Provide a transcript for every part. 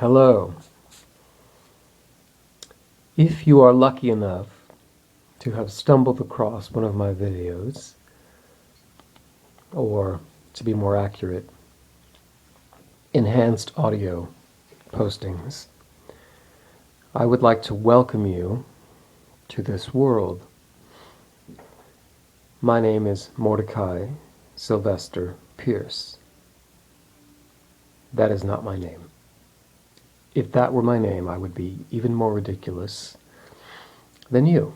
Hello. If you are lucky enough to have stumbled across one of my videos, or to be more accurate, enhanced audio postings, I would like to welcome you to this world. My name is Mordecai Sylvester Pierce. That is not my name. If that were my name, I would be even more ridiculous than you.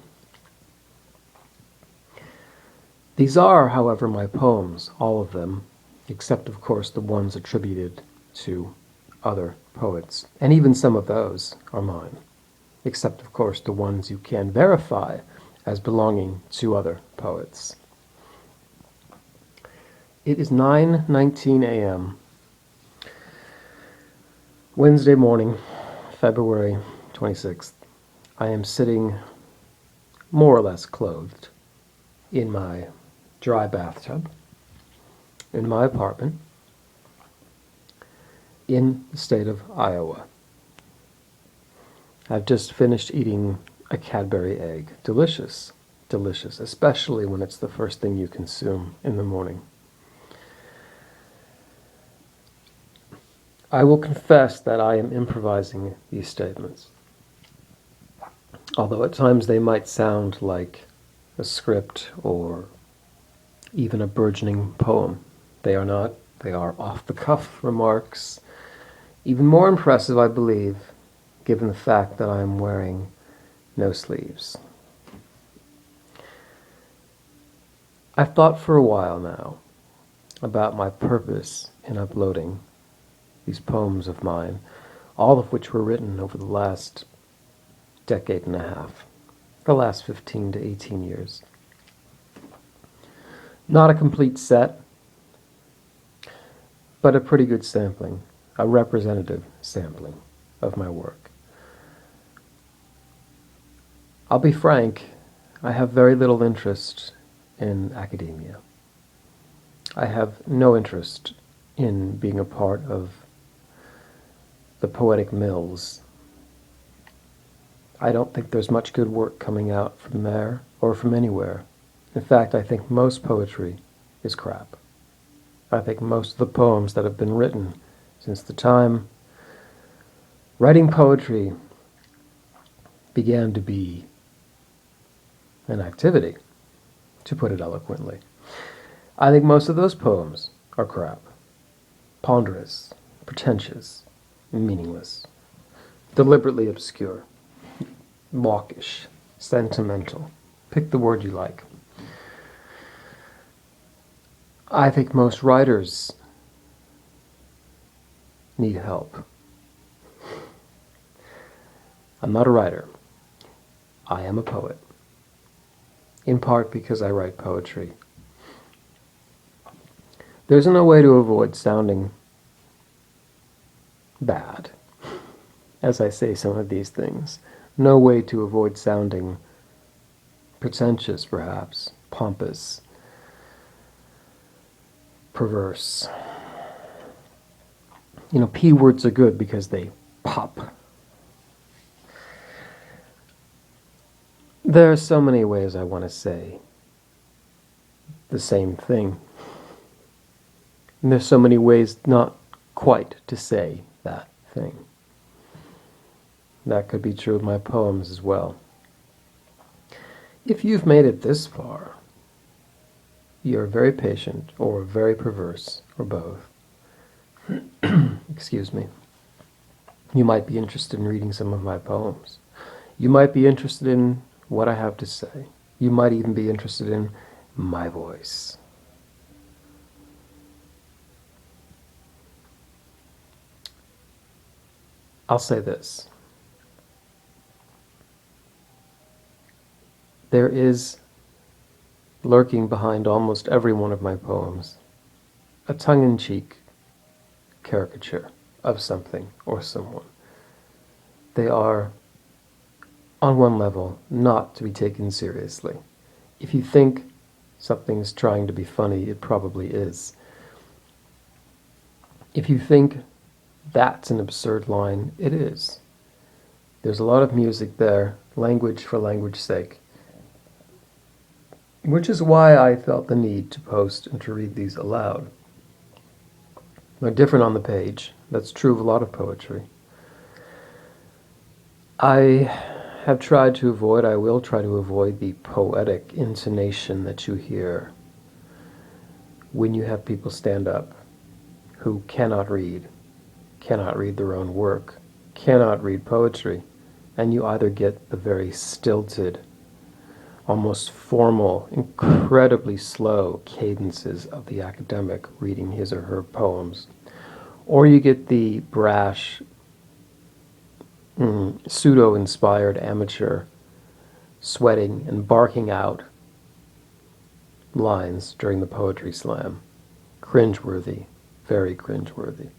These are, however, my poems, all of them, except, of course, the ones attributed to other poets. And even some of those are mine, except, of course, the ones you can verify as belonging to other poets. It is 9:19 a.m. Wednesday morning, February 26th. I am sitting more or less clothed in my dry bathtub in my apartment in the state of Iowa. I've just finished eating a Cadbury egg. Delicious, delicious, especially when it's the first thing you consume in the morning. I will confess that I am improvising these statements, although at times they might sound like a script or even a burgeoning poem. They are not. They are off-the-cuff remarks, even more impressive, I believe, given the fact that I am wearing no sleeves. I've thought for a while now about my purpose in uploading these poems of mine, all of which were written over the last decade and a half, the last 15 to 18 years. Not a complete set, but a pretty good sampling, a representative sampling of my work. I'll be frank, I have very little interest in academia. I have no interest in being a part of the poetic mills. I don't think there's much good work coming out from there or from anywhere. In fact, I think most poetry is crap. I think most of the poems that have been written since the time writing poetry began to be an activity, to put it eloquently. I think most of those poems are crap. Ponderous, pretentious, meaningless, deliberately obscure, mawkish, sentimental. Pick the word you like. I think most writers need help. I'm not a writer. I am a poet. In part because I write poetry. There's no way to avoid sounding bad as I say some of these things. No way to avoid sounding pretentious, perhaps, pompous, perverse. You know, P words are good because they pop. There are so many ways I want to say the same thing. And there's so many ways not quite to say that thing. That could be true of my poems as well. If you've made it this far, you're very patient or very perverse or both. Excuse me. You might be interested in reading some of my poems. You might be interested in what I have to say. You might even be interested in my voice. I'll say this. There is lurking behind almost every one of my poems a tongue-in-cheek caricature of something or someone. They are, on one level, not to be taken seriously. If you think something's trying to be funny, it probably is. If you think That's an absurd line. It is. There's a lot of music there, language for language's sake, which is why I felt the need to post and to read these aloud. They're different on the page. That's true of a lot of poetry. I have tried to avoid, I will try to avoid the poetic intonation that you hear when you have people stand up who cannot read their own work, cannot read poetry, and you either get the very stilted, almost formal, incredibly slow cadences of the academic reading his or her poems, or you get the brash, pseudo-inspired amateur sweating and barking out lines during the poetry slam. Cringeworthy, very cringeworthy.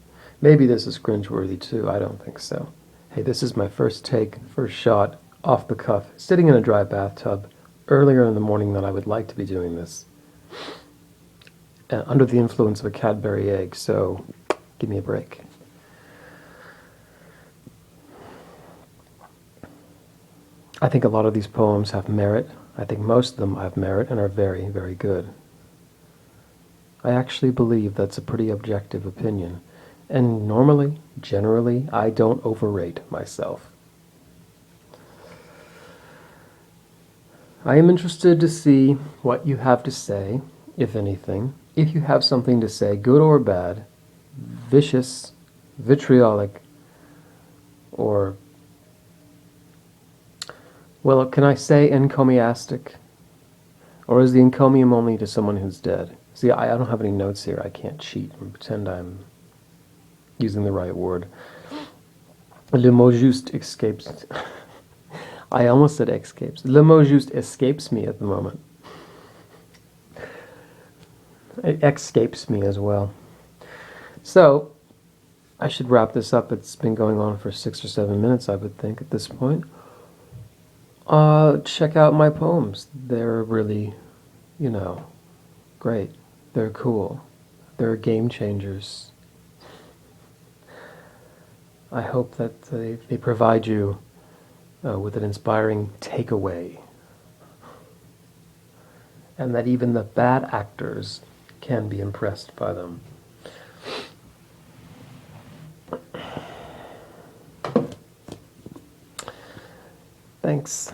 Maybe this is cringeworthy too, I don't think so. Hey, this is my first take, first shot, off the cuff, sitting in a dry bathtub, earlier in the morning than I would like to be doing this. Under the influence of a Cadbury egg, so give me a break. I think a lot of these poems have merit. I think most of them have merit and are very, very good. I actually believe that's a pretty objective opinion. And normally, generally, I don't overrate myself. I am interested to see what you have to say, if anything. If you have something to say, good or bad, vicious, vitriolic, or, well, can I say encomiastic? Or is the encomium only to someone who's dead? See, I don't have any notes here. I can't cheat and pretend I'm using the right word. Le mot juste escapes. I almost said escapes. Le mot juste escapes me at the moment. It escapes me as well. So, I should wrap this up. It's been going on for 6 or 7 minutes, I would think, at this point. Check out my poems. They're really, great. They're cool. They're game changers. I hope that they provide you with an inspiring takeaway, and that even the bad actors can be impressed by them. Thanks.